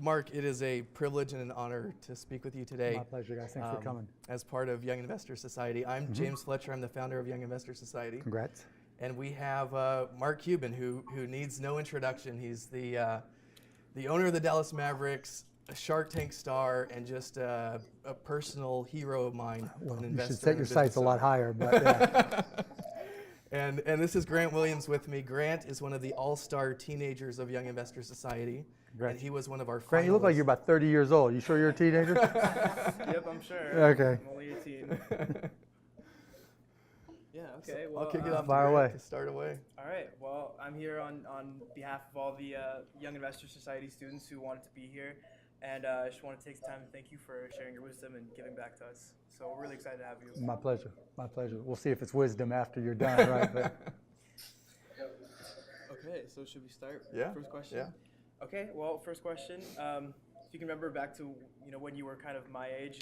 Mark, it is a privilege and an honor to speak with you today. My pleasure, guys. Thanks for coming. As part of Young Investor Society. I'm James Fletcher. I'm the founder of Young Investor Society. Congrats. And we have Mark Cuban, who needs no introduction. He's the owner of the Dallas Mavericks, a Shark Tank star, and just a personal hero of mine. Well, an you investor should set and your a sights a business lot higher, but yeah. And this is Grant Williams with me. Grant is one of the all-star teenagers of Young Investor Society. Congrats. And he was one of our finalists. Grant, you look like you're about 30 years old. You sure you're a teenager? Yep, I'm sure. Okay. I'm only 18. Yeah, okay. Well, I'll kick it off fire away. to start away. All right. Well, I'm here on behalf of all the Young Investor Society students who wanted to be here. And I just want to take some time to thank you for sharing your wisdom and giving back to us. So we're really excited to have you. My pleasure. My pleasure. We'll see if it's wisdom after you're done, right? But Okay, so should we start? Yeah. First question? Yeah. Okay, well, first question. If you can remember back to when you were kind of my age,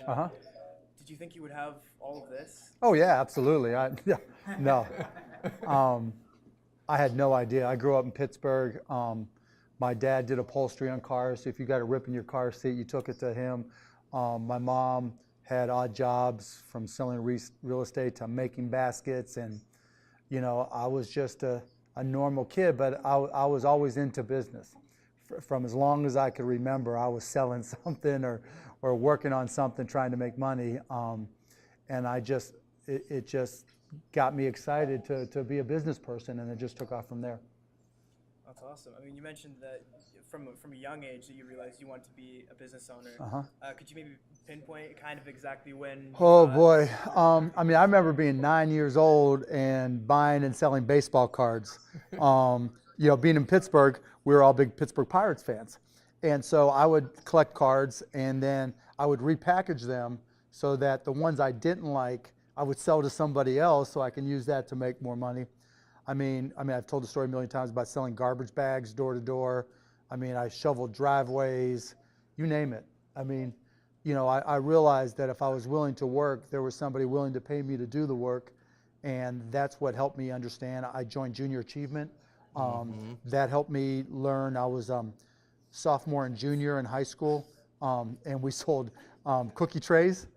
did you think you would have all of this? oh yeah, absolutely. No. I had no idea. I grew up in Pittsburgh. My dad did upholstery on cars, so if you got a rip in your car seat, you took it to him. My mom had odd jobs from selling real estate to making baskets, and I was just a normal kid, but I was always into business. From as long as I could remember, I was selling something or working on something, trying to make money, and it just got me excited to be a business person, and it just took off from there. That's awesome. I mean, you mentioned that from a young age that you realized you wanted to be a business owner. Could you maybe pinpoint kind of exactly when? Oh boy. I mean, I remember being 9 years old and buying and selling baseball cards. Being in Pittsburgh, we were all big Pittsburgh Pirates fans. And so I would collect cards and then I would repackage them so that the ones I didn't like, I would sell to somebody else so I can use that to make more money. I mean, I've told the story a million times about selling garbage bags door to door. I mean, I shoveled driveways, you name it. I mean, I realized that if I was willing to work, there was somebody willing to pay me to do the work. And that's what helped me understand. I joined Junior Achievement. That helped me learn. I was sophomore and junior in high school, and we sold cookie trays.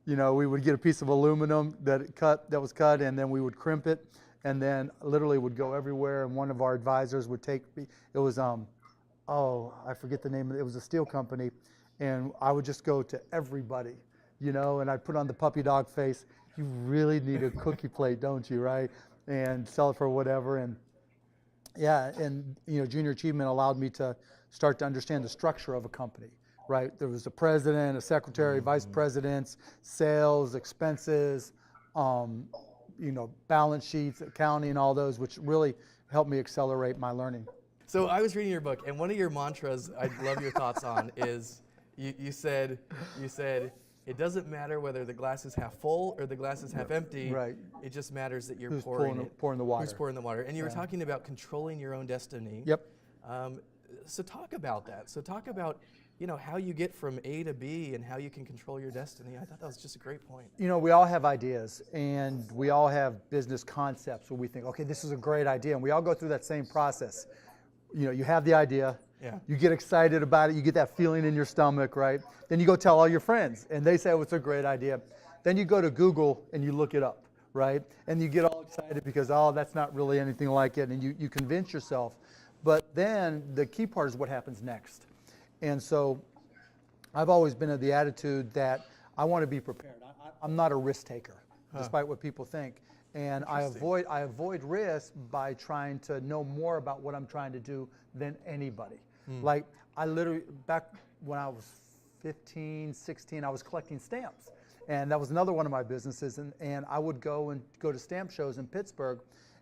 We would get a piece of aluminum that was cut, and then we would crimp it, and then literally would go everywhere. And one of our advisors would take me. It was I forget the name of it. It was a steel company, and I would just go to everybody, and I'd put on the puppy dog face. You really need a cookie plate, don't you, right? And sell it for whatever. And yeah, and Junior Achievement allowed me to start to understand the structure of a company, right? There was a president, a secretary, vice presidents, sales, expenses, balance sheets, accounting, all those, which really helped me accelerate my learning. So I was reading your book, and one of your mantras I'd love your thoughts on is you said it doesn't matter whether the glass is half full or the glass is half empty. Right. It just matters that you're Who's pouring the water. Who's pouring the water. And you were talking about controlling your own destiny. Yep. So talk about that. So talk about how you get from A to B and how you can control your destiny. I thought that was just a great point. We all have ideas and we all have business concepts where we think, okay, this is a great idea. And we all go through that same process. You have the idea. Yeah. You get excited about it. You get that feeling in your stomach, right? Then you go tell all your friends and they say, oh, it's a great idea. Then you go to Google and you look it up, right? And you get all excited because, oh, that's not really anything like it. And you convince yourself. But then the key part is what happens next. And so I've always been of the attitude that I want to be prepared. I'm not a risk taker, despite what people think. And I avoid risk by trying to know more about what I'm trying to do than anybody. Like I literally, back when I was 15, 16, I was collecting stamps. And that was another one of my businesses. And I would go to stamp shows in Pittsburgh,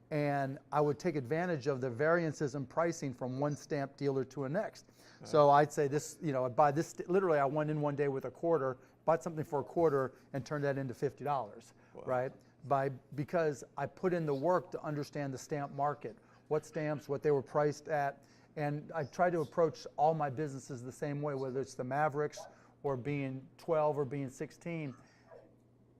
and I would take advantage of the variances in pricing from one stamp dealer to the next. So I'd say this, I'd buy this, literally I went in one day with a quarter, bought something for a quarter and turned that into $50, right? Because I put in the work to understand the stamp market, what stamps, what they were priced at. And I try to approach all my businesses the same way, whether it's the Mavericks or being 12 or being 16.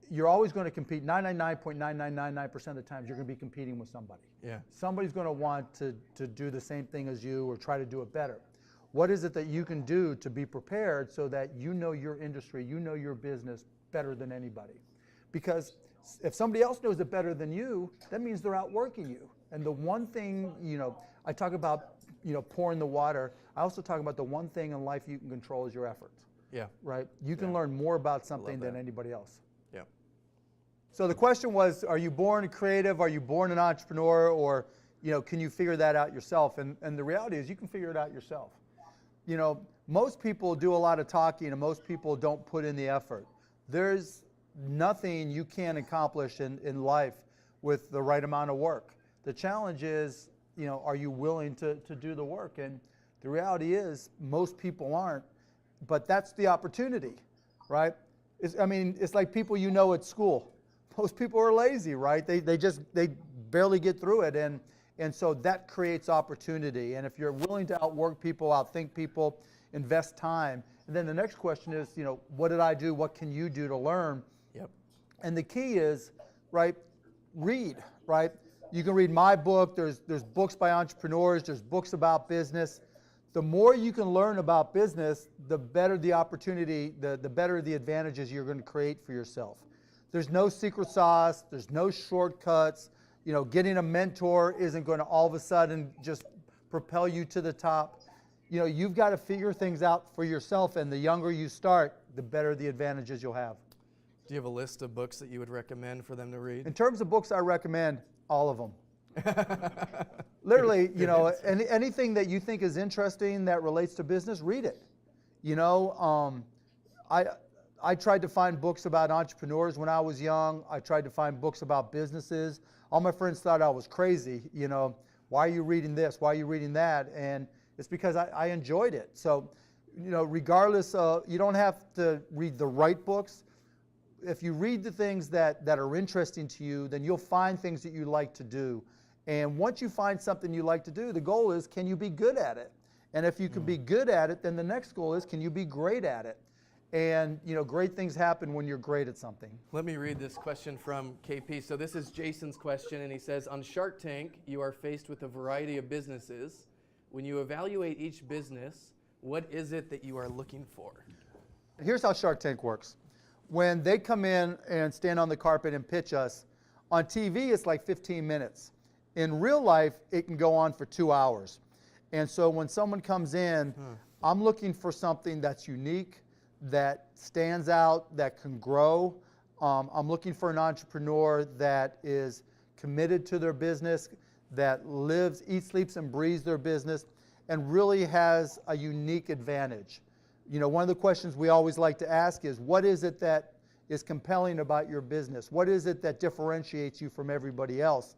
You're always going to compete. 99.9999% of the times you're going to be competing with somebody. Yeah. Somebody's going to want to do the same thing as you or try to do it better. What is it that you can do to be prepared so that you know your industry, you know your business better than anybody? Because if somebody else knows it better than you, that means they're outworking you. And the one thing, I talk about, pouring the water. I also talk about the one thing in life you can control is your efforts. Yeah. Right? You can learn more about something than that. anybody else. Yeah. So the question was, are you born creative? Are you born an entrepreneur? Or, can you figure that out yourself? And the reality is you can figure it out yourself. Most people do a lot of talking and most people don't put in the effort. There's nothing you can accomplish in life with the right amount of work. The challenge is, are you willing to do the work? And the reality is most people aren't, but that's the opportunity, right? It's like people at school. Most people are lazy, right? They barely get through it, and so that creates opportunity. And if you're willing to outwork people, outthink people, invest time, and then the next question is, what did I do? What can you do to learn? Yep. And the key is, right, read, right? You can read my book. There's books by entrepreneurs. There's books about business. The more you can learn about business, the better the opportunity, the better the advantages you're going to create for yourself. There's no secret sauce. There's no shortcuts. Getting a mentor isn't going to all of a sudden just propel you to the top. You've got to figure things out for yourself, and the younger you start, the better the advantages you'll have. Do you have a list of books that you would recommend for them to read? In terms of books I recommend, all of them. Literally, anything that you think is interesting that relates to business, read it. I tried to find books about entrepreneurs when I was young. I tried to find books about businesses. All my friends thought I was crazy. Why are you reading this? Why are you reading that? And it's because I enjoyed it. So, regardless of, you don't have to read the right books. If you read the things that are interesting to you, then you'll find things that you like to do. And once you find something you like to do, the goal is, can you be good at it? And if you can be good at it, then the next goal is, can you be great at it? And great things happen when you're great at something. Let me read this question from KP. So this is Jason's question, and he says, on Shark Tank, you are faced with a variety of businesses. When you evaluate each business, what is it that you are looking for? Here's how Shark Tank works. When they come in and stand on the carpet and pitch us, on TV it's like 15 minutes. In real life, it can go on for 2 hours. And so when someone comes in, I'm looking for something that's unique, that stands out, that can grow. I'm looking for an entrepreneur that is committed to their business, that lives, eats, sleeps, and breathes their business, and really has a unique advantage. One of the questions we always like to ask is, what is it that is compelling about your business? What is it that differentiates you from everybody else?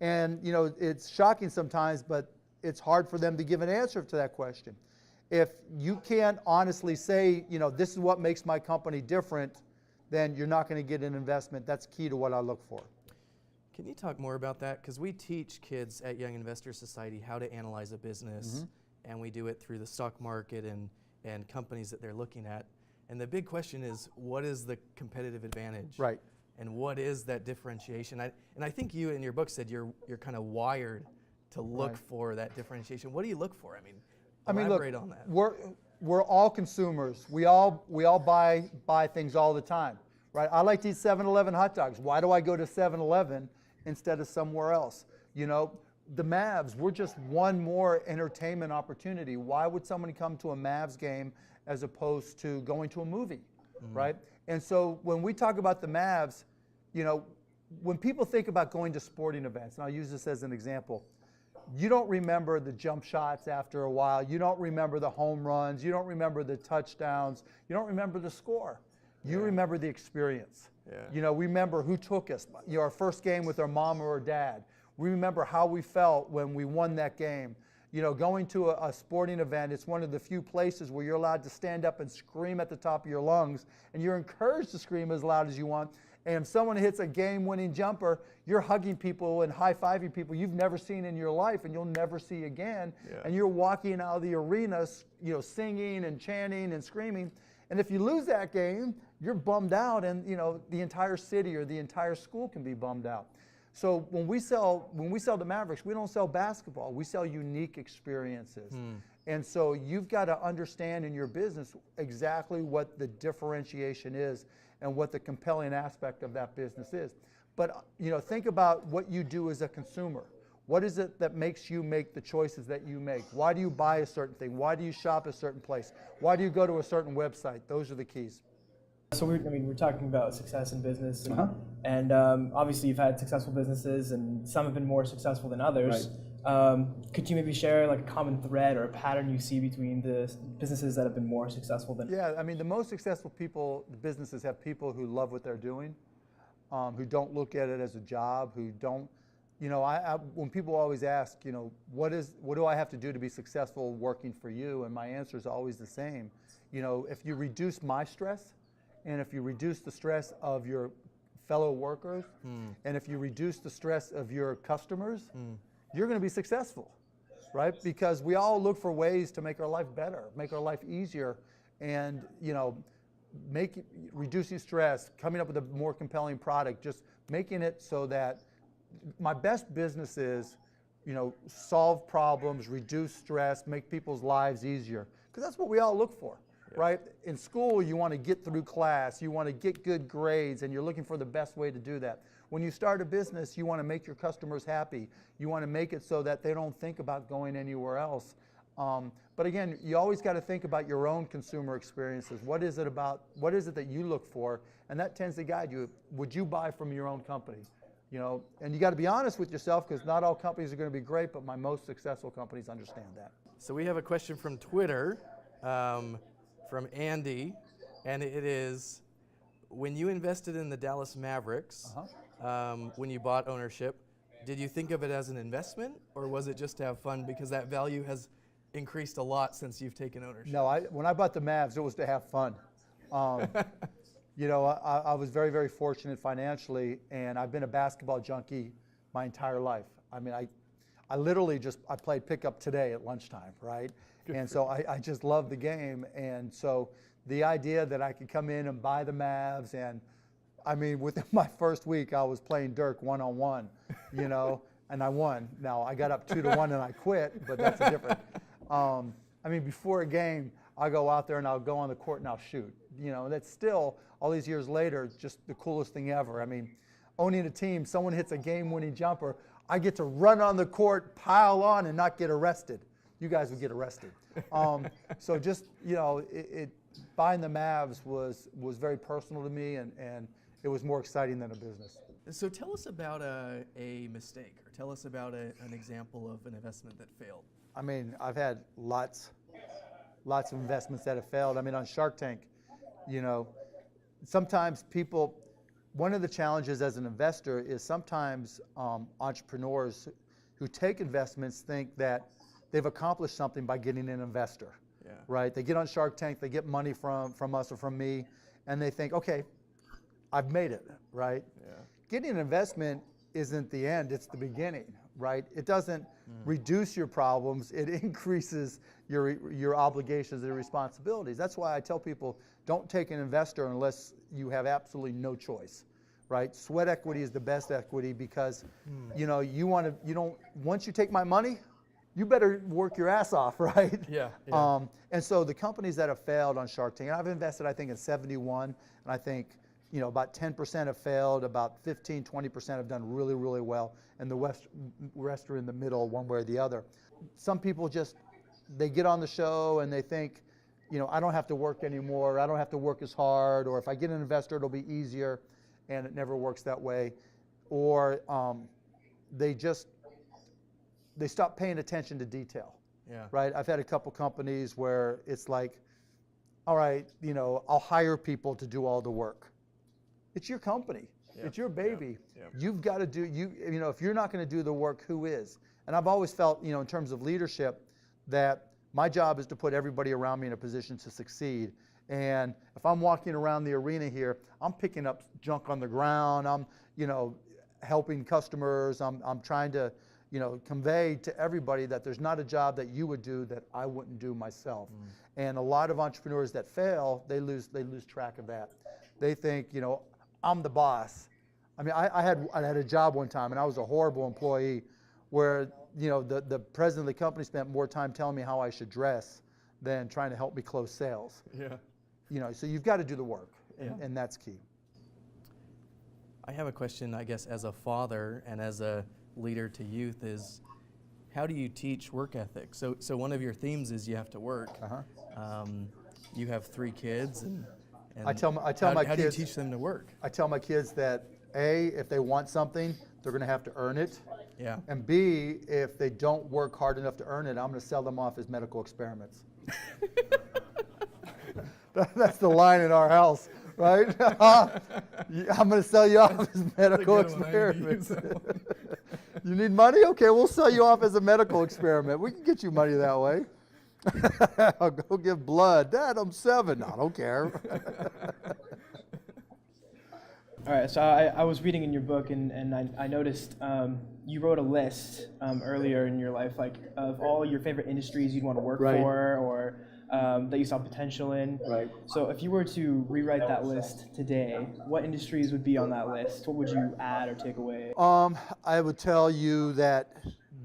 And, it's shocking sometimes, but it's hard for them to give an answer to that question. If you can't honestly say, this is what makes my company different, then you're not going to get an investment. That's key to what I look for. Can you talk more about that? Because we teach kids at Young Investor Society how to analyze a business, and we do it through the stock market and companies that they're looking at. And the big question is, what is the competitive advantage? Right. And what is that differentiation? And I think you in your book said you're kind of wired to look for that differentiation. What do you look for? Elaborate on that. We're all consumers. We all buy things all the time, right? I like to eat 7-Eleven hot dogs. Why do I go to 7-Eleven instead of somewhere else? The Mavs, we're just one more entertainment opportunity. Why would someone come to a Mavs game as opposed to going to a movie, right? And so when we talk about the Mavs, when people think about going to sporting events, and I'll use this as an example, you don't remember the jump shots after a while. You don't remember the home runs. You don't remember the touchdowns. You don't remember the score. You remember the experience. Yeah. We remember who took us. Our first game with our mom or our dad. We remember how we felt when we won that game. Going to a sporting event, it's one of the few places where you're allowed to stand up and scream at the top of your lungs, and you're encouraged to scream as loud as you want. And if someone hits a game-winning jumper, you're hugging people and high-fiving people you've never seen in your life and you'll never see again. Yeah. And you're walking out of the arena, singing and chanting and screaming. And if you lose that game, you're bummed out, and the entire city or the entire school can be bummed out. So when we sell the Mavericks, we don't sell basketball. We sell unique experiences. And so you've got to understand in your business exactly what the differentiation is and what the compelling aspect of that business is. But think about what you do as a consumer. What is it that makes you make the choices that you make? Why do you buy a certain thing? Why do you shop a certain place? Why do you go to a certain website? Those are the keys. So we're talking about success in business, and obviously you've had successful businesses, and some have been more successful than others. Right. Could you maybe share like a common thread or a pattern you see between the businesses that have been more successful than? Yeah, I mean the most successful businesses have people who love what they're doing, who don't look at it as a job, who don't. When people always ask, what do I have to do to be successful working for you? And my answer is always the same. If you reduce my stress, and if you reduce the stress of your fellow workers, and if you reduce the stress of your customers, you're going to be successful, right? Because we all look for ways to make our life better, make our life easier, and reducing stress, coming up with a more compelling product, just making it so that my best business is, solve problems, reduce stress, make people's lives easier, because that's what we all look for. Right? In school, you want to get through class, you want to get good grades, and you're looking for the best way to do that. When you start a business, you want to make your customers happy. You want to make it so that they don't think about going anywhere else. But again, you always got to think about your own consumer experiences. What is it that you look for? And that tends to guide you. Would you buy from your own company? And you got to be honest with yourself, because not all companies are going to be great, but my most successful companies understand that. So we have a question from Twitter. From Andy, and it is, when you invested in the Dallas Mavericks, when you bought ownership, did you think of it as an investment, or was it just to have fun because that value has increased a lot since you've taken ownership? No, when I bought the Mavs, it was to have fun. I was very, very fortunate financially, and I've been a basketball junkie my entire life. I mean, I literally I played pickup today at lunchtime, right? And so I just love the game. And so the idea that I could come in and buy the Mavs, and I mean, within my first week, I was playing Dirk one-on-one, and I won. Now, I got up 2-1 and I quit, but that's a different. I mean, before a game, I'll go out there and I'll go on the court and I'll shoot. That's still, all these years later, just the coolest thing ever. I mean, owning a team, someone hits a game-winning jumper, I get to run on the court, pile on, and not get arrested. You guys would get arrested. So just, buying the Mavs was very personal to me, and it was more exciting than a business. So tell us about a mistake, or tell us about an example of an investment that failed. I mean, I've had lots of investments that have failed. I mean, on Shark Tank, sometimes one of the challenges as an investor is sometimes entrepreneurs who take investments think that they've accomplished something by getting an investor, right? They get on Shark Tank, they get money from us or from me, and they think, okay, I've made it, right? Yeah. Getting an investment isn't the end, it's the beginning, right? It doesn't reduce your problems, it increases your obligations and responsibilities. That's why I tell people, don't take an investor unless you have absolutely no choice, right? Sweat equity is the best equity, because once you take my money, you better work your ass off, right? Yeah. And so the companies that have failed on Shark Tank, and I've invested, I think, in 71, and I think, about 10% have failed, about 15, 20% have done really, really well, and the rest are in the middle, one way or the other. Some people they get on the show and they think, I don't have to work anymore, I don't have to work as hard, or if I get an investor, it'll be easier, and it never works that way. Or they stop paying attention to detail, right? I've had a couple companies where it's like, all right, I'll hire people to do all the work. It's your company. It's your baby. You've got to do, if you're not going to do the work, who is? And I've always felt, in terms of leadership, that my job is to put everybody around me in a position to succeed. And if I'm walking around the arena here, I'm picking up junk on the ground, I'm, helping customers, I'm trying to, convey to everybody that there's not a job that you would do that I wouldn't do myself. And a lot of entrepreneurs that fail, they lose track of that. They think, I'm the boss. I mean, I had a job one time, and I was a horrible employee, where the president of the company spent more time telling me how I should dress than trying to help me close sales. Yeah. So you've got to do the work, and that's key. I have a question, I guess, as a father and as a leader to youth is, how do you teach work ethic? So one of your themes is you have to work. You have 3 kids, and I tell my how kids, do you teach them to work? I tell my kids that A, if they want something, they're going to have to earn it. Yeah. And B, if they don't work hard enough to earn it, I'm going to sell them off as medical experiments. That's the line in our house, right? I'm going to sell you off as medical experiments. You need money? Okay, we'll sell you off as a medical experiment. We can get you money that way. I'll go give blood. Dad, I'm 7. I don't care. All right, so I was reading in your book, and I noticed you wrote a list earlier in your life, like of all your favorite industries you'd want to work for, or that you saw potential in. Right. So if you were to rewrite that list today, what industries would be on that list? What would you add or take away? I would tell you that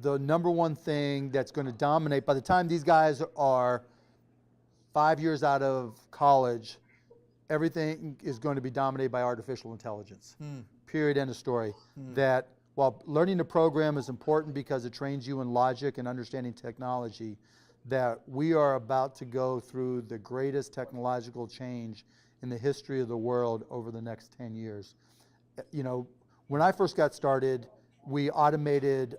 the number one thing that's going to dominate, by the time these guys are 5 years out of college, everything is going to be dominated by artificial intelligence. Period, end of story. That while learning to program is important because it trains you in logic and understanding technology, that we are about to go through the greatest technological change in the history of the world over the next 10 years. When I first got started, we automated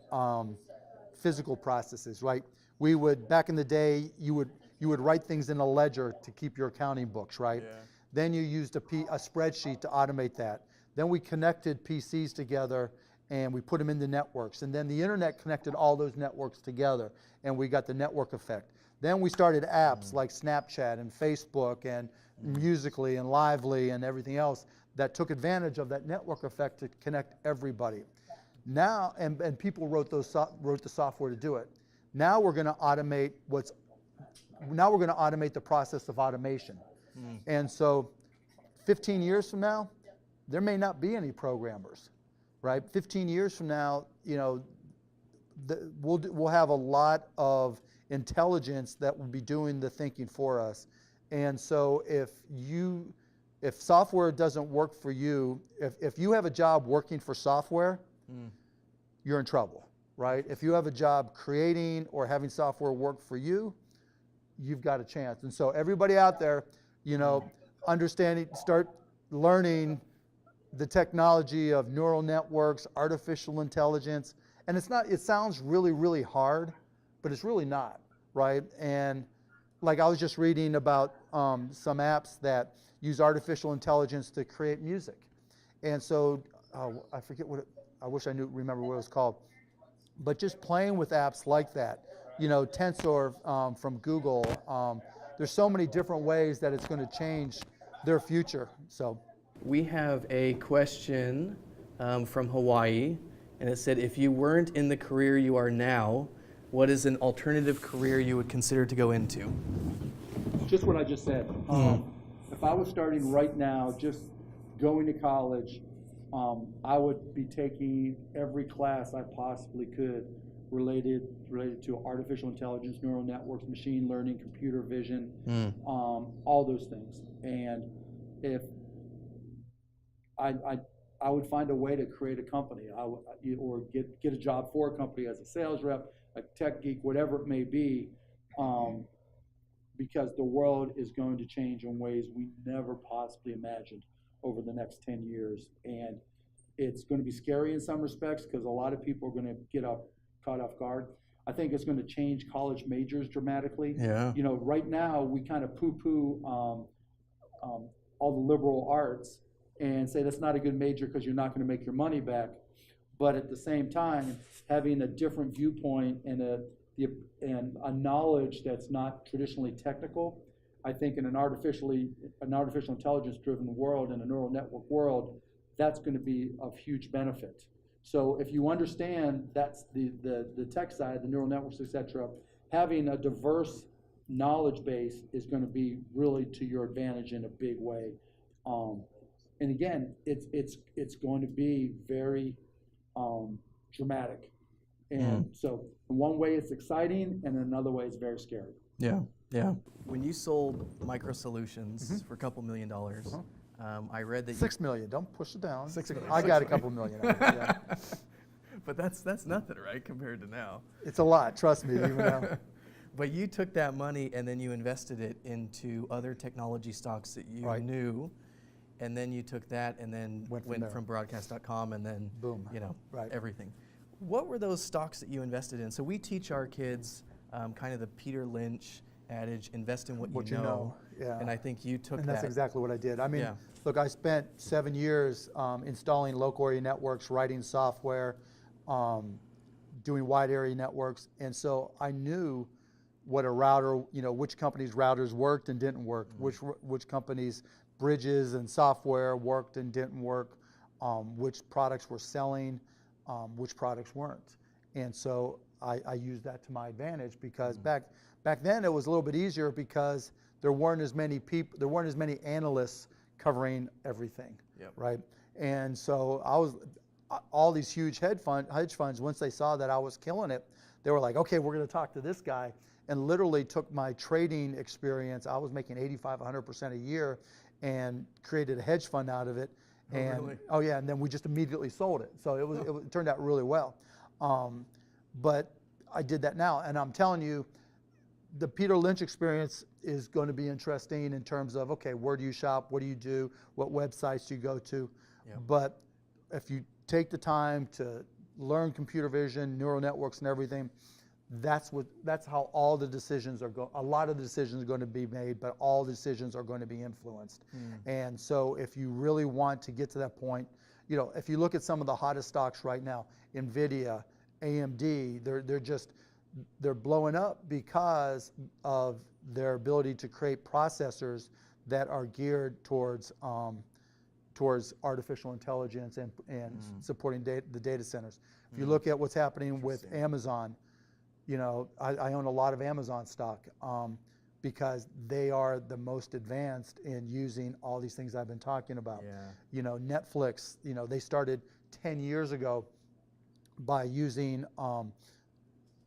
physical processes, right? We would, back in the day, you would write things in a ledger to keep your accounting books, right? Yeah. Then you used a spreadsheet to automate that. Then we connected PCs together and we put them into networks. And then the internet connected all those networks together and we got the network effect. Then we started apps like Snapchat and Facebook and Musical.ly and Lively and everything else that took advantage of that network effect to connect everybody. Now, and people wrote the software to do it. Now we're going to automate the process of automation. And so 15 years from now, there may not be any programmers, right? 15 years from now, we'll have a lot of intelligence that will be doing the thinking for us. And so if software doesn't work for you, if you have a job working for software, you're in trouble, right? If you have a job creating or having software work for you, you've got a chance. And so everybody out there, start learning the technology of neural networks, artificial intelligence. And it sounds really, really hard, but it's really not, right? And like I was just reading about some apps that use artificial intelligence to create music. And so I forget I wish I remember what it was called. But just playing with apps like that, Tensor from Google, there's so many different ways that it's going to change their future. So We have a question from Hawaii, and it said, if you weren't in the career you are now, what is an alternative career you would consider to go into? just what I just said. If I was starting right now, just going to college, I would be taking every class I possibly could related to artificial intelligence, neural networks, machine learning, computer vision, all those things. And if I would find a way to create a company, or get a job for a company as a sales rep, a tech geek, whatever it may be, because the world is going to change in ways we never possibly imagined over the next 10 years. And it's going to be scary in some respects because a lot of people are going to get caught off guard. I think it's going to change college majors dramatically. Yeah. You know, right now we kind of poo-poo all the liberal arts and say that's not a good major because you're not going to make your money back. But at the same time, having a different viewpoint and a knowledge that's not traditionally technical, I think in an artificial intelligence-driven world, in a neural network world, that's going to be of huge benefit. So if you understand that's the tech side, the neural networks, etc., having a diverse knowledge base is going to be really to your advantage in a big way. And again, it's going to be very dramatic. And so in one way it's exciting, and in another way it's very scary. Yeah, yeah. When you sold Micro Solutions for a couple $1 million, I read that $6 million. Don't push it down. $6 million. I got a couple million. Of it, yeah. But that's nothing, right, compared to now. It's a lot. Trust me. Even now. But you took that money and then you invested it into other technology stocks that you knew, and then you took that and then went from broadcast.com and then boom, everything. What were those stocks that you invested in? So we teach our kids kind of the Peter Lynch adage, invest in what you know. Yeah. And I think you took that. And that's exactly what I did. I mean, look, I spent 7 years installing local area networks, writing software, doing wide area networks, and so I knew what a router, which companies' routers worked and didn't work, which companies' bridges and software worked and didn't work, which products were selling, which products weren't. And so I used that to my advantage, because back then it was a little bit easier because there weren't as many people, there weren't as many analysts covering everything, right? And so all these huge hedge funds, once they saw that I was killing it, they were like, okay, we're going to talk to this guy, and literally took my trading experience. I was making 85, 100% a year, and created a hedge fund out of it. And and then we just immediately sold it. So it turned out really well. But I did that now, and I'm telling you, the Peter Lynch experience is going to be interesting in terms of, okay, where do you shop? What do you do? What websites do you go to? But if you take the time to learn computer vision, neural networks and everything, that's how all the decisions are going. A lot of the decisions are going to be made, but all decisions are going to be influenced. And so if you really want to get to that point, if you look at some of the hottest stocks right now, NVIDIA, AMD, they're blowing up because of their ability to create processors that are geared towards artificial intelligence and supporting the data centers. If you look at what's happening with Amazon, I own a lot of Amazon stock because they are the most advanced in using all these things I've been talking about. Netflix, they started 10 years ago by using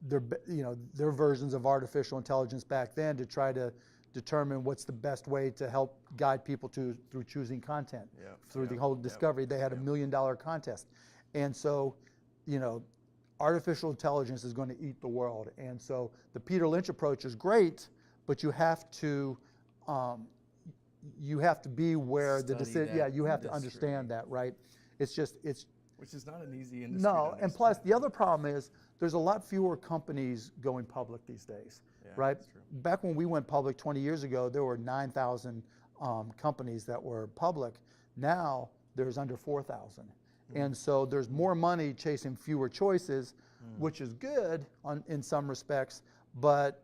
their versions of artificial intelligence back then to try to determine what's the best way to help guide people through choosing content. Through the whole discovery, they had $1 million contest. And so, artificial intelligence is going to eat the world. And so the Peter Lynch approach is great, but you have to be where the decision. You have to understand that, right? Which is not an easy industry. No, and plus the other problem is there's a lot fewer companies going public these days, right? Back when we went public 20 years ago, there were 9,000 companies that were public. Now there's under 4,000. And so there's more money chasing fewer choices, which is good in some respects, but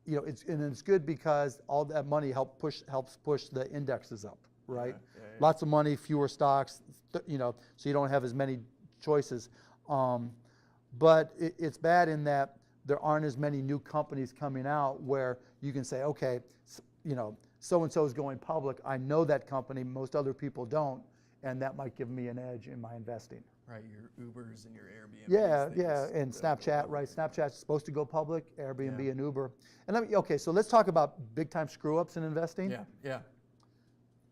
it's good because all that money helps push the indexes up, right? Lots of money, fewer stocks, so you don't have as many choices. But it's bad in that there aren't as many new companies coming out where you can say, okay, so-and-so is going public. I know that company, most other people don't. And that might give me an edge in my investing. Right, your Ubers and your Airbnb. And Snapchat, right? Snapchat's supposed to go public, Airbnb and Uber. And so let's talk about big time screw ups in investing.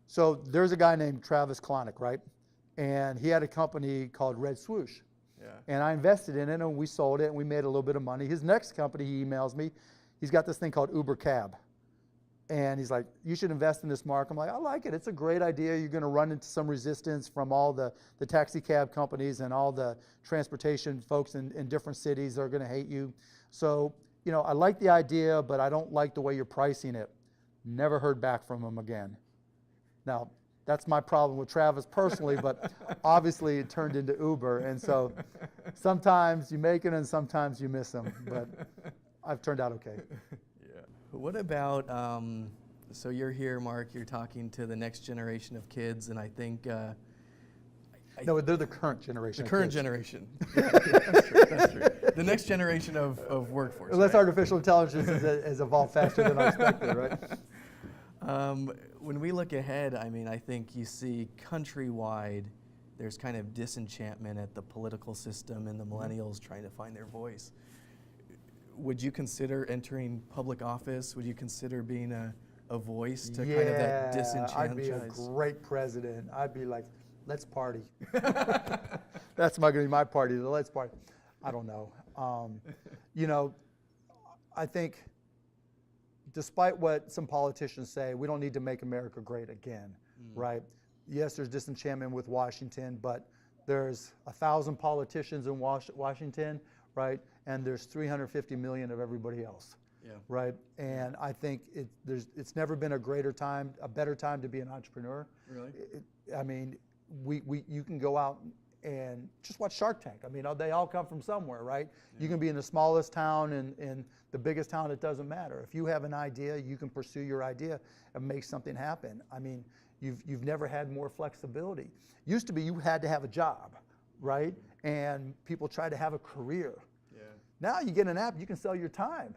So there's a guy named Travis Kalanick, right? And he had a company called Red Swoosh. And I invested in it, and we sold it, and we made a little bit of money. His next company, he emails me, he's got this thing called Uber Cab. And he's like, you should invest in this, Mark. I'm like, I like it. It's a great idea. You're going to run into some resistance from all the taxi cab companies and all the transportation folks in different cities that are going to hate you. So, I like the idea, but I don't like the way you're pricing it. Never heard back from him again. Now, that's my problem with Travis personally, but obviously it turned into Uber. And so sometimes you make it and sometimes you miss them. But I've turned out okay. What about, so you're here, Mark, you're talking to the next generation of kids, and I think... no, they're the current generation. The current generation. That's true. The next generation of workforce. Unless artificial intelligence has evolved faster than I expected, right? when we look ahead, I mean, I think you see countrywide, there's kind of disenchantment at the political system and the millennials trying to find their voice. Would you consider entering public office? Would you consider being a voice to kind of that disenchantment? I'd be a great president. I'd be like, let's party. That's going to be my party, the let's party. I don't know. I think despite what some politicians say, we don't need to make America great again, right? Yes, there's disenchantment with Washington, but there's 1,000 politicians in Washington, right? And there's 350 million of everybody else, right? And I think it's never been a better time to be an entrepreneur. Really? I mean, you can go out and just watch Shark Tank. I mean, they all come from somewhere, right? Yeah. You can be in the smallest town and the biggest town, it doesn't matter. If you have an idea, you can pursue your idea and make something happen. I mean, you've never had more flexibility. Used to be you had to have a job, right? And people try to have a career. Yeah. Now you get an app, you can sell your time,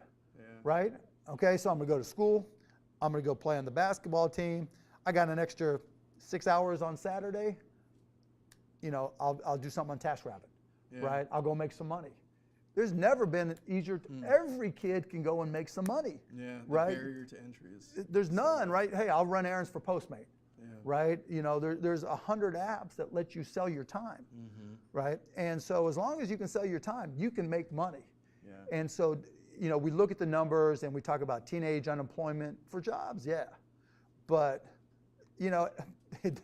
right? Okay, so I'm gonna go to school. I'm gonna go play on the basketball team. I got an extra 6 hours on Saturday. I'll do something on TaskRabbit, right? I'll go make some money. There's never been easier. Every kid can go and make some money. Yeah, the right? barrier to entry is. There's none, right? Hey, I'll run errands for Postmate, right? There's 100 apps that let you sell your time, right? And so as long as you can sell your time, you can make money. Yeah. And so, we look at the numbers and we talk about teenage unemployment for jobs, but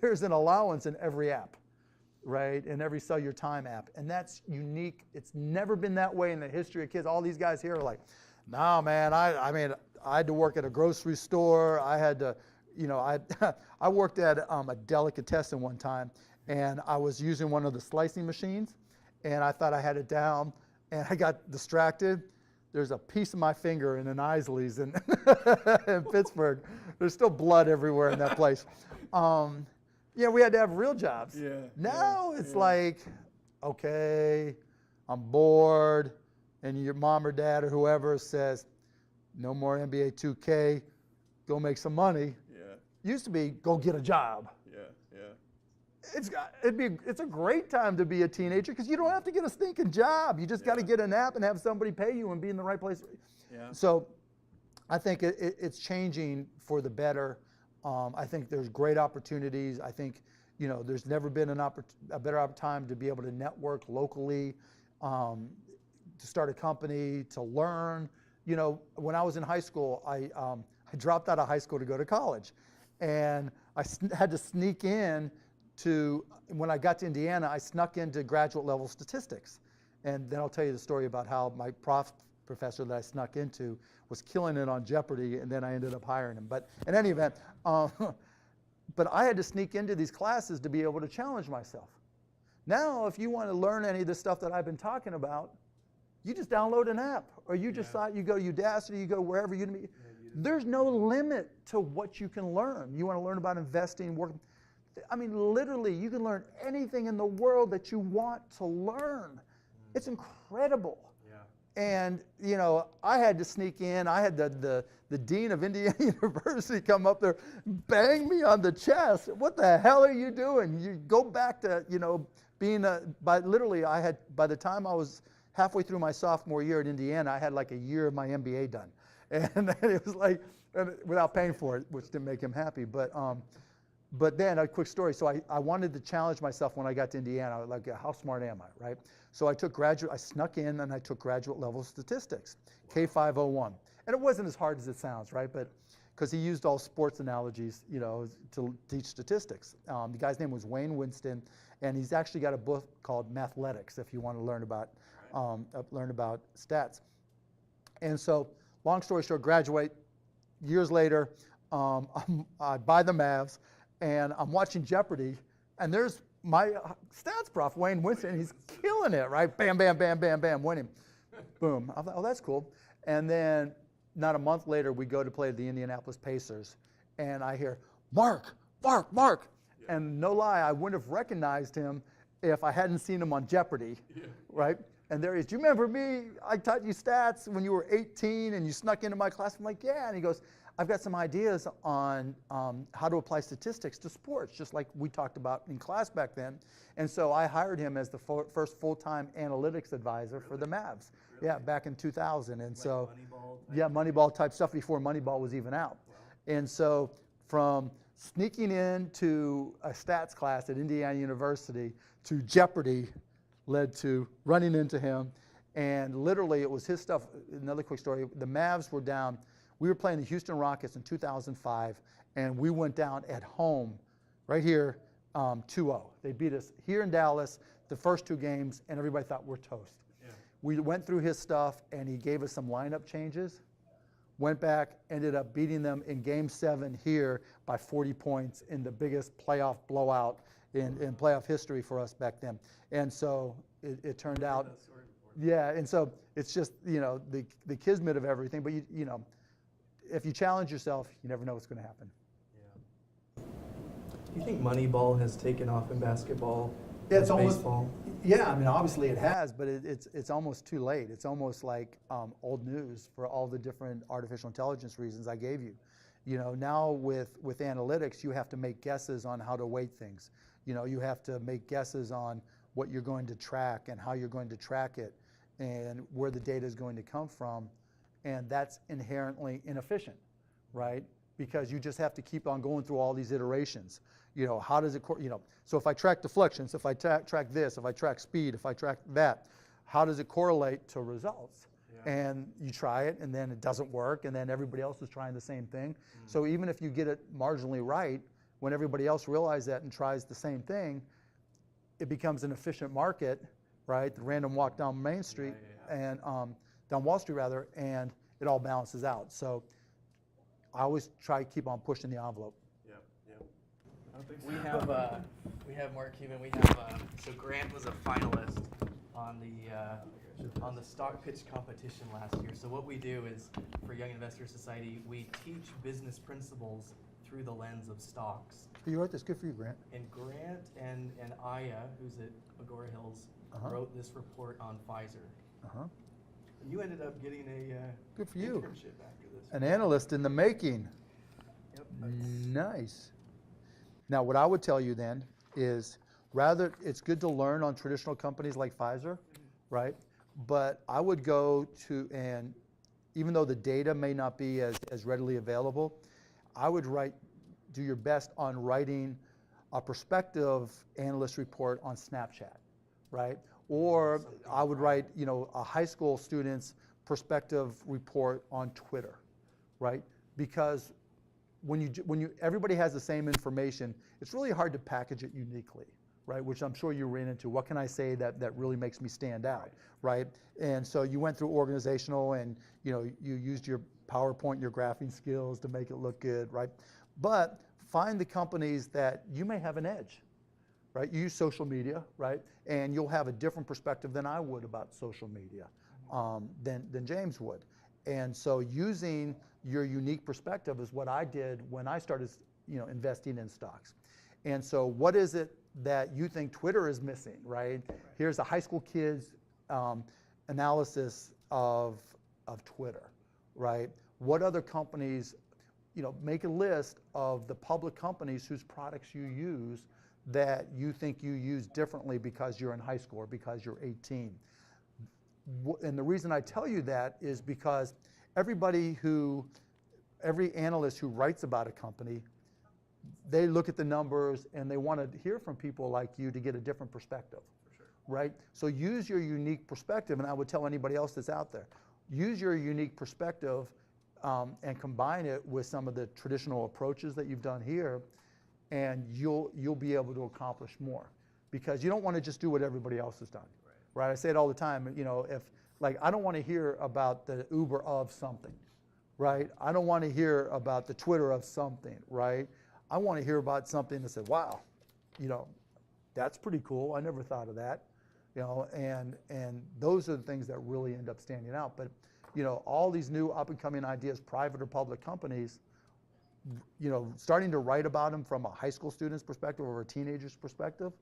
there's an allowance in every app. Right, in every Sell Your Time app, and that's unique. It's never been that way in the history of kids. All these guys here are like, "No, man. I had to work at a grocery store. I had to, I worked at a delicatessen one time, and I was using one of the slicing machines, and I thought I had it down, and I got distracted. There's a piece of my finger in an Isley's in Pittsburgh. There's still blood everywhere in that place." We had to have real jobs. Now it's like, okay, I'm bored, and your mom or dad or whoever says, no more NBA 2K, go make some money. Used to be, go get a job. It's a great time to be a teenager because you don't have to get a stinking job. You just got to get an app and have somebody pay you and be in the right place. So I think it's changing for the better. I think there's great opportunities. I think, there's never been a better time to be able to network locally, to start a company, to learn. When I was in high school, I dropped out of high school to go to college. And I had to sneak in when I got to Indiana, I snuck into graduate level statistics. And then I'll tell you the story about how my professor that I snuck into was killing it on Jeopardy, and then I ended up hiring him. But in any event, but I had to sneak into these classes to be able to challenge myself. Now, if you want to learn any of the stuff that I've been talking about, you just download an app, or you just you go to Udacity, you go wherever you. There's no limit to what you can learn. You want to learn about investing, working. I mean, literally, you can learn anything in the world that you want to learn. It's incredible. And, I had to sneak in. I had the dean of Indiana University come up there, bang me on the chest. What the hell are you doing? You go back to, being by the time I was halfway through my sophomore year at Indiana, I had like a year of my MBA done. And it was like, without paying for it, which didn't make him happy. But then, a quick story. So I wanted to challenge myself when I got to Indiana. I was like, how smart am I, right? So I snuck in and I took graduate level statistics, K501. And it wasn't as hard as it sounds, right? But because he used all sports analogies, to teach statistics. The guy's name was Wayne Winston, and he's actually got a book called Mathletics if you want to learn about stats. And so, long story short, graduate. Years later, I buy the Mavs. And I'm watching Jeopardy, and there's my stats prof, Wayne Winston. He's killing it, right? Bam, bam, bam, bam, bam, winning. Boom. I thought, oh, that's cool. And then not a month later, we go to play the Indianapolis Pacers, and I hear, Mark. And no lie, I wouldn't have recognized him if I hadn't seen him on Jeopardy, right? And there he is. Do you remember me? I taught you stats when you were 18, and you snuck into my class. I'm like, yeah. And he goes, I've got some ideas on how to apply statistics to sports, just like we talked about in class back then. And so I hired him as the first full-time analytics advisor for the Mavs. Really? Yeah, back in 2000. And Like so, Moneyball type yeah, thing? Moneyball type stuff before Moneyball was even out. Wow. And so from sneaking into a stats class at Indiana University to Jeopardy led to running into him. And literally it was his stuff. Another quick story, the Mavs were down. We were playing the Houston Rockets in 2005, and we went down at home, right here, 2-0. They beat us here in Dallas the first 2 games, and everybody thought we're toast. Yeah. We went through his stuff, and he gave us some lineup changes, went back, ended up beating them in Game 7 here by 40 points in the biggest playoff blowout in playoff history for us back then. And so it turned out, That story before. yeah, and so it's just, you know, the kismet of everything, but you know, if you challenge yourself, you never know what's going to happen. Yeah. Do you think Moneyball has taken off in basketball? Yeah, it's with almost- baseball. Yeah, I mean, obviously it has, but it's almost too late. It's almost like old news for all the different artificial intelligence reasons I gave you. You know, now with analytics, you have to make guesses on how to weight things. You know, you have to make guesses on what you're going to track and how you're going to track it and where the data is going to come from. And that's inherently inefficient, right? Because you just have to keep on going through all these iterations. You know, how does it, you know, so if I track deflections, if I track this, if I track speed, if I track that, how does it correlate to results? Yeah. And you try it and then it doesn't work and then everybody else is trying the same thing. So even if you get it marginally right, when everybody else realizes that and tries the same thing, it becomes an efficient market, right? The random walk down Main Street and down Wall Street rather, and it all balances out. So I always try to keep on pushing the envelope. Yep, yep. I don't think so. We have Mark Cuban. We have so Grant was a finalist on the stock pitch competition last year. So what we do is for Young Investor Society, we teach business principles through the lens of stocks. You wrote this, good for you, Grant. And Grant and Aya, who's at Agora Hills, wrote this report on Pfizer. Uh-huh. You ended up getting a Good for you. internship after this. An analyst in the making. Yep. Nice. Now, what I would tell you then is rather, it's good to learn on traditional companies like Pfizer, right? But I would go to, and even though the data may not be as readily available, I would do your best on writing a prospective analyst report on Snapchat, right? Or I would write, you know, a high school student's perspective report on Twitter, right? Because when everybody has the same information, it's really hard to package it uniquely, right? Which I'm sure you ran into. What can I say that really makes me stand out, right? And so you went through organizational, and you know you used your PowerPoint, your graphing skills to make it look good, right? But find the companies that you may have an edge. Right? You use social media, right? And you'll have a different perspective than I would about social media, than James would. And so using your unique perspective is what I did when I started, you know, investing in stocks. And so what is it that you think Twitter is missing, right? Here's a high school kid's analysis of Twitter, right? What other companies, you know, make a list of the public companies whose products you use that you think you use differently because you're in high school or because you're 18. And the reason I tell you that is because every analyst who writes about a company, they look at the numbers and they want to hear from people like you to get a different perspective, right? So use your unique perspective, and I would tell anybody else that's out there, use your unique perspective and combine it with some of the traditional approaches that you've done here, and you'll be able to accomplish more, because you don't want to just do what everybody else has done, right? I say it all the time. You know, if like I don't want to hear about the Uber of something, right? I don't want to hear about the Twitter of something, right? I want to hear about something that said, wow, you know, that's pretty cool. I never thought of that, you know, and those are the things that really end up standing out. But you know, all these new up and coming ideas, private or public companies, you know, starting to write about them from a high school student's perspective or a teenager's perspective,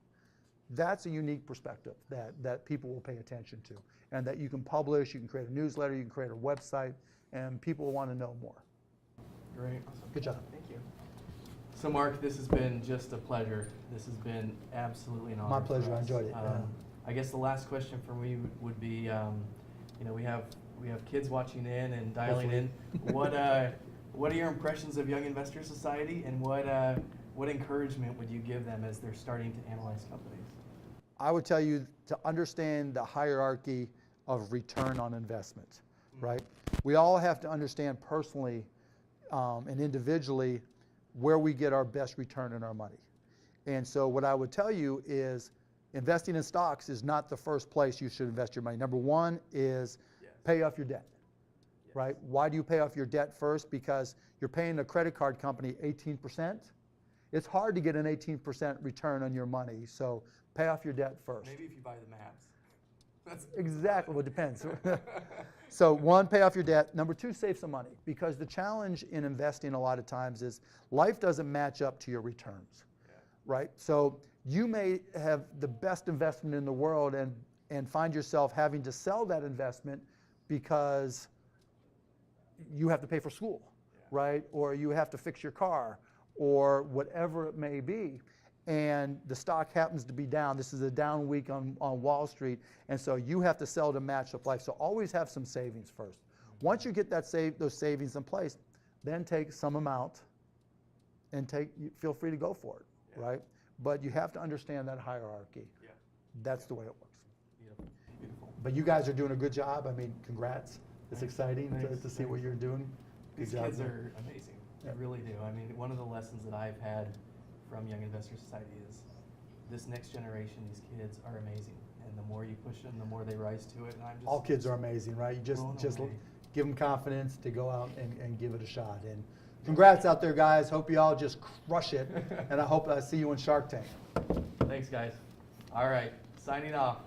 that's a unique perspective that people will pay attention to, and that you can publish, you can create a newsletter, you can create a website, and people will want to know more. Great. Good job. Thank you. So Mark, this has been just a pleasure. This has been absolutely an honor. My pleasure. for I us. enjoyed it. Yeah. I guess the last question for me would be, you know, we have kids watching in and dialing in. What are your impressions of Young Investor Society, and what encouragement would you give them as they're starting to analyze companies? I would tell you to understand the hierarchy of return on investment, right? We all have to understand personally and individually where we get our best return on our money. And so what I would tell you is investing in stocks is not the first place you should invest your money. Number one is pay off your debt, right? Why do you pay off your debt first? Because you're paying a credit card company 18%. It's hard to get an 18% return on your money, so pay off your debt first. Maybe if you buy the Mavs. That's Exactly, well, it depends. So one, pay off your debt. Number two, save some money, because the challenge in investing a lot of times is life doesn't match up to your returns, right? So you may have the best investment in the world and find yourself having to sell that investment because you have to pay for school, right? Or you have to fix your car, or whatever it may be. And the stock happens to be down. This is a down week on Wall Street, and so you have to sell to match up life. So always have some savings first. Once you get those savings in place, then take some amount and feel free to go for it, right? But you have to understand that hierarchy. Yeah. That's the way it works. Beautiful. Beautiful. But you guys are doing a good job. I mean, congrats. It's Thanks. exciting Thanks. to see what you're doing. These Good job, kids man. are amazing. They Yeah. really do. I mean, one of the lessons that I've had from Young Investor Society is this next generation, these kids are amazing. And the more you push them, the more they rise to it. And I'm just All kids are amazing, right? You just blown away. give them confidence to go out and give it a shot. And congrats out there, guys. Hope you all just crush it. And I hope I see you in Shark Tank. Thanks, guys. All right, signing off.